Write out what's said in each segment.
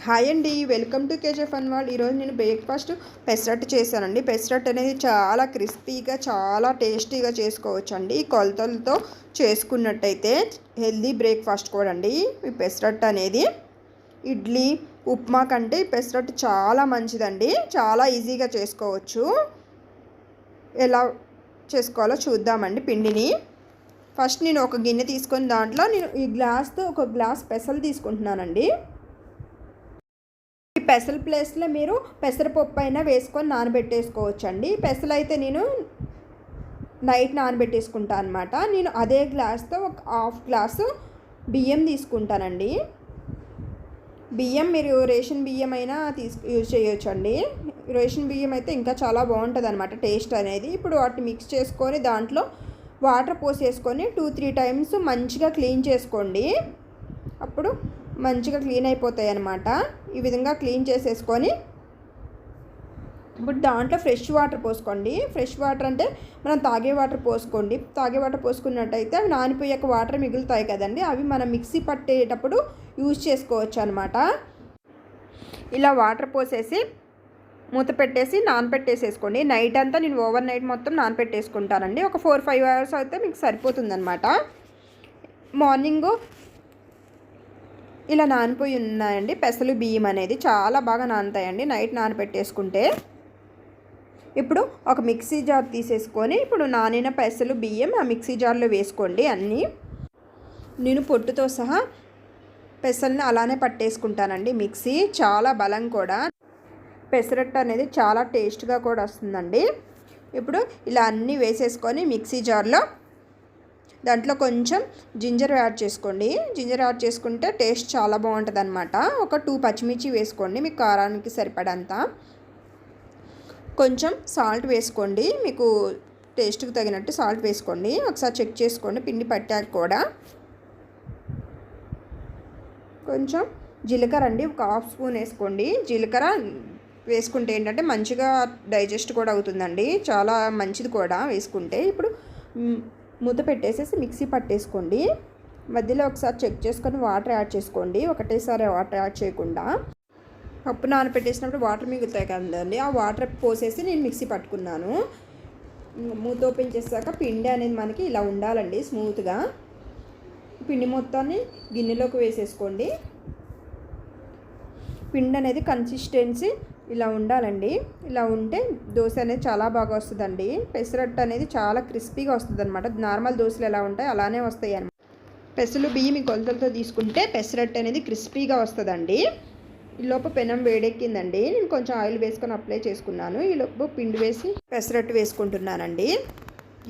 Hi అండి, welcome to KJ fun world. ఈరోజు నేను బ్రేక్ఫాస్ట్ పెసరట్టు చేశానండి. పెసరట్టు అనేది చాలా క్రిస్పీగా, చాలా టేస్టీగా చేసుకోవచ్చు అండి. ఈ కొలతలతో చేసుకున్నట్టయితే హెల్దీ బ్రేక్ఫాస్ట్ కూడా అండి. ఈ పెసరట్టు అనేది ఇడ్లీ, ఉప్మా కంటే ఈ పెసరట్టు చాలా మంచిదండి. చాలా ఈజీగా చేసుకోవచ్చు. ఎలా చేసుకోవాలో చూద్దామండి. పిండిని ఫస్ట్ నేను ఒక గిన్నె తీసుకొని దాంట్లో నేను ఈ గ్లాస్తో ఒక గ్లాస్ పెసలు తీసుకుంటున్నానండి. ఈ పెసల ప్లేస్లో మీరు పెసరపప్పు అయినా వేసుకొని నానబెట్టేసుకోవచ్చు అండి. పెసలు అయితే నేను నైట్ నానబెట్టేసుకుంటాను అనమాట. నేను అదే గ్లాస్తో ఒక హాఫ్ గ్లాసు బియ్యం తీసుకుంటానండి. బియ్యం మీరు రేషన్ బియ్యం అయినా యూజ్ చేయొచ్చు అండి. రేషన్ బియ్యం అయితే ఇంకా చాలా బాగుంటుంది అనమాట టేస్ట్ అనేది. ఇప్పుడు వాటిని మిక్స్ చేసుకొని దాంట్లో వాటర్ పోసేసుకొని 2-3 టైమ్స్ మంచిగా క్లీన్ చేసుకోండి. అప్పుడు మంచిగా క్లీన్ అయిపోతాయి అన్నమాట. ఈ విధంగా క్లీన్ చేసేసుకొని ఇప్పుడు దాంట్లో ఫ్రెష్ వాటర్ పోసుకోండి. ఫ్రెష్ వాటర్ అంటే మనం తాగే వాటర్ పోసుకోండి. తాగే వాటర్ పోసుకున్నట్టయితే అవి నానిపోయాక వాటర్ మిగులుతాయి కదండి, అవి మనం మిక్సీ పట్టేటప్పుడు యూజ్ చేసుకోవచ్చు అనమాట. ఇలా వాటర్ పోసేసి మూత పెట్టేసి నానపెట్టేసేసుకోండి. నైట్ అంతా నేను ఓవర్ నైట్ మొత్తం నానపెట్టేసుకుంటానండి. ఒక 4-5 అవర్స్ అయితే మీకు సరిపోతుందన్నమాట. మార్నింగు ఇలా నానిపోయి ఉన్నాయండి. పెసలు బియ్యం అనేది చాలా బాగా నానుతాయండి నైట్ నానపెట్టేసుకుంటే. ఇప్పుడు ఒక మిక్సీ జార్ తీసేసుకొని ఇప్పుడు నానిన పెసలు బియ్యం ఆ మిక్సీ జార్లో వేసుకోండి అన్నీ. నేను పొట్టుతో సహా పెసల్ని అలానే పట్టేసుకుంటానండి. మిక్సీ చాలా బలం కూడా, పెసరట్టు అనేది చాలా టేస్ట్గా కూడా వస్తుందండి. ఇప్పుడు ఇలా అన్నీ వేసేసుకొని మిక్సీ జార్లో దాంట్లో కొంచెం జింజర్ యాడ్ చేసుకోండి. జింజర్ యాడ్ చేసుకుంటే టేస్ట్ చాలా బాగుంటుంది అనమాట. ఒక 2 పచ్చిమిర్చి వేసుకోండి మీకు కారానికి సరిపడంత. కొంచెం సాల్ట్ వేసుకోండి, మీకు టేస్ట్కి తగినట్టు సాల్ట్ వేసుకోండి. ఒకసారి చెక్ చేసుకోండి పిండి పట్టాక కూడా. కొంచెం జీలకర్ర అండి, ఒక హాఫ్ స్పూన్ వేసుకోండి. జీలకర్ర వేసుకుంటే ఏంటంటే మంచిగా డైజెస్ట్ కూడా అవుతుందండి, చాలా మంచిది కూడా వేసుకుంటే. ఇప్పుడు మూత పెట్టేసేసి మిక్సీ పట్టేసుకోండి. మధ్యలో ఒకసారి చెక్ చేసుకొని వాటర్ యాడ్ చేసుకోండి, ఒకటేసారి వాటర్ యాడ్ చేయకుండా. పప్పు నానపెట్టేసినప్పుడు వాటర్ మిగులుతాయి కదండి, ఆ వాటర్ పోసేసి నేను మిక్సీ పట్టుకున్నాను. మూత ఓపెన్ చేసాక పిండి అనేది మనకి ఇలా ఉండాలండి స్మూత్గా. పిండి మొత్తాన్ని గిన్నెలోకి వేసేసుకోండి. పిండి అనేది కన్సిస్టెన్సీ ఇలా ఉండాలండి. ఇలా ఉంటే దోశ అనేది చాలా బాగా వస్తుందండి. పెసరట్టు అనేది చాలా క్రిస్పీగా వస్తుంది అనమాట. నార్మల్ దోశలు ఎలా ఉంటాయి అలానే వస్తాయి అన్నమాట. పెసలు బియ్యం ఈ కొలతలతో తీసుకుంటే పెసరట్టు అనేది క్రిస్పీగా వస్తుందండి. ఈలోపు పెనం వేడెక్కిందండి. నేను కొంచెం ఆయిల్ వేసుకొని అప్లై చేసుకున్నాను. ఈలోపు పిండి వేసి పెసరట్టు వేసుకుంటున్నానండి.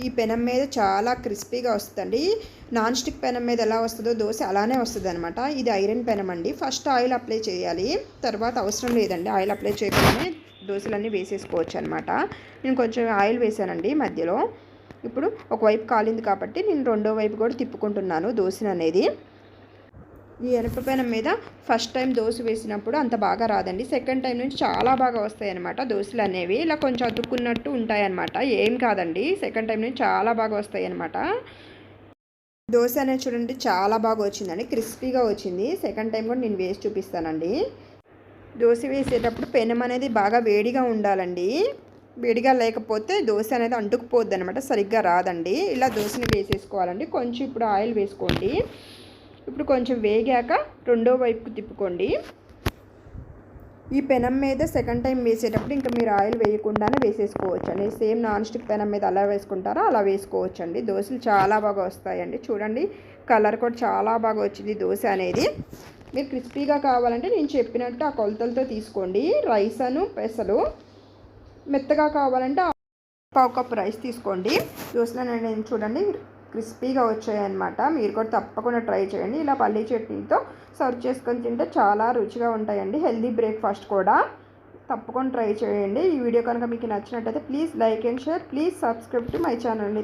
ఈ పెనం మీద చాలా క్రిస్పీగా వస్తుందండి. నాన్ స్టిక్ పెనం మీద ఎలా వస్తుందో దోశ అలానే వస్తుంది అనమాట. ఇది ఐరన్ పెనం అండి. ఫస్ట్ ఆయిల్ అప్లై చేయాలి, తర్వాత అవసరం లేదండి. ఆయిల్ అప్లై చేయగానే దోశలన్నీ వేసేసుకోవచ్చు అనమాట. నేను కొంచెం ఆయిల్ వేసానండి మధ్యలో. ఇప్పుడు ఒకవైపు కాలింది కాబట్టి నేను రెండో వైపు కూడా తిప్పుకుంటున్నాను దోశను అనేది. ఈ ఎనప పెనం మీద ఫస్ట్ టైం దోశ వేసినప్పుడు అంత బాగా రాదండి. సెకండ్ టైం నుంచి చాలా బాగా వస్తాయి అన్నమాట దోశలు అనేవి. ఇలా కొంచెం అతుక్కున్నట్టు ఉంటాయి అన్నమాట, ఏం కాదండి. సెకండ్ టైం నుంచి చాలా బాగా వస్తాయి అన్నమాట. దోశ అనేది చూడండి చాలా బాగా వచ్చిందండి, క్రిస్పీగా వచ్చింది. సెకండ్ టైం కూడా నేను వేసి చూపిస్తానండి. దోశ వేసేటప్పుడు పెనం అనేది బాగా వేడిగా ఉండాలండి. వేడిగా లేకపోతే దోశ అనేది అంటుకుపోద్ది అనమాట, సరిగ్గా రాదండి. ఇలా దోశని వేసేసుకోవాలండి. కొంచెం ఇప్పుడు ఆయిల్ వేసుకోండి. ఇప్పుడు కొంచెం వేగాక రెండో వైపుకు తిప్పుకోండి. ఈ పెనం మీద సెకండ్ టైం వేసేటప్పుడు ఇంకా మీరు ఆయిల్ వేయకుండానే వేసేసుకోవచ్చు అండి. సేమ్ నాన్ స్టిక్ పెనం మీద అలా వేసుకుంటారో అలా వేసుకోవచ్చు అండి. దోశలు చాలా బాగా వస్తాయండి. చూడండి కలర్ కూడా చాలా బాగా వచ్చింది దోశ అనేది. మీరు క్రిస్పీగా కావాలంటే నేను చెప్పినట్టు ఆ కొలతలతో తీసుకోండి. రైస్ అను పెసలు. మెత్తగా కావాలంటే 1/2 కప్ రైస్ తీసుకోండి. దోశలు నేను చూడండి క్రిస్పీగా వచ్చాయన్నమాట. మీరు కూడా తప్పకుండా ట్రై చేయండి. ఇలా పల్లీ చట్నీతో సర్వ్ చేసుకొని తింటే చాలా రుచిగా ఉంటాయండి. హెల్దీ బ్రేక్ఫాస్ట్ కూడా తప్పకుండా ట్రై చేయండి. ఈ వీడియో కనుక మీకు నచ్చినట్టయితే please like and share. Please subscribe to my channel.